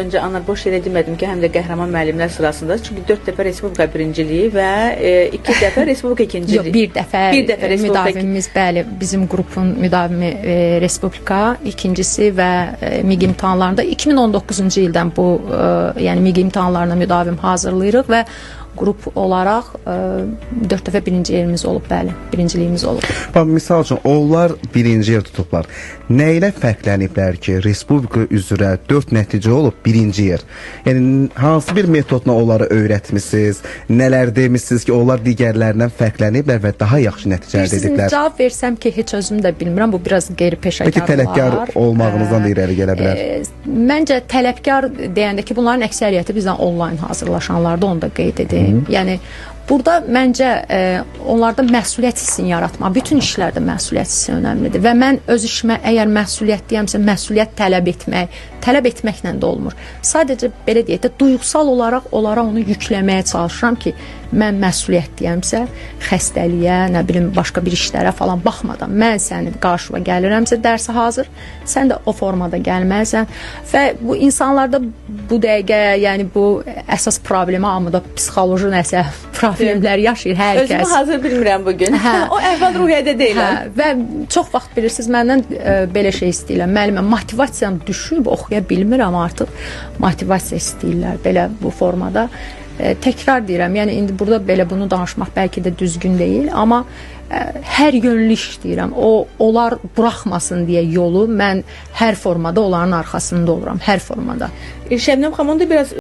Öncə Anar boş yerə demədim ki, həm də qəhrəman müəllimlər sırasında. Çünki 4 dəfə Respublika birinciliyi və 2 dəfə Respublika ikinciliyi. Yox, bir dəfə müdavimimiz, bəli, bizim qrupun müdavimi Respublika ikincisi və MİQ imtahanlarında 2019-cu ildən bu yəni MİQ imtahanlarına müdavim hazırlayırıq və qrup olaraq 4 dəfə birinci yerimiz olub, bəli, birinciliyimiz olub. Misal üçün, onlar birinci yer tutublar. Nə ilə fərqləniblər ki, Respublika üzrə 4 nəticə olub birinci yer? Yəni, hansı bir metodla onları öyrətmişsiniz, nələr demişsiniz ki, onlar digərlərindən fərqləniblər və daha yaxşı nəticə əldə ediblər? Sizin cavab versəm ki, heç özüm də bilmirəm, bu biraz qeyri-peşəkarlar. Peki, tələbkar olmağınızdan da irəli gələ bilər? Məncə, tələbkar deyəndə ki, bunların əksəriyyəti bizdən onlayn hazırlaşanlarda, onu da qeyd edeyim. Yəni, burada məncə onlarda məsuliyyət hissini yaratmaq, bütün işlərdə məsuliyyət hissi önəmlidir və mən öz işimə əgər məsuliyyət deyəmsə, məsuliyyət tələb etməklə də olmur. Sadəcə, belə deyək də, duyğusal olaraq onlara onu yükləməyə çalışıram ki, mən məsuliyyət deyəmsə, xəstəliyə, nə bilim, başqa bir işlərə falan baxmadan, mən sənin qarşıma gəlirəmsə, dərsə hazır, sən də o formada gəlməlisən və bu insanlarda bu dəqiqə, yəni bu əsas problemi, amma da psixoloji nəsə problemlər yaşayır hər kəs. Özümü hazır bilmirəm bugün. O əhval-ruhiyyədə deyiləm. Və çox vaxt bilirsiniz, məndən belə şey istəyirlər. Müəllimə, motivasiyam düşüb, oxuya bilmirəm artıq. Motivasiya istəyirlər belə bu formada. Təkrar deyirəm, yəni indi burada belə bunu danışmaq bəlkə də düzgün deyil, amma hər yönlü işləyirəm. Onlar buraxmasın deyə yolu mən hər formada onların arxasında oluram, hər formada. Şəbnəm xanım, onu da biraz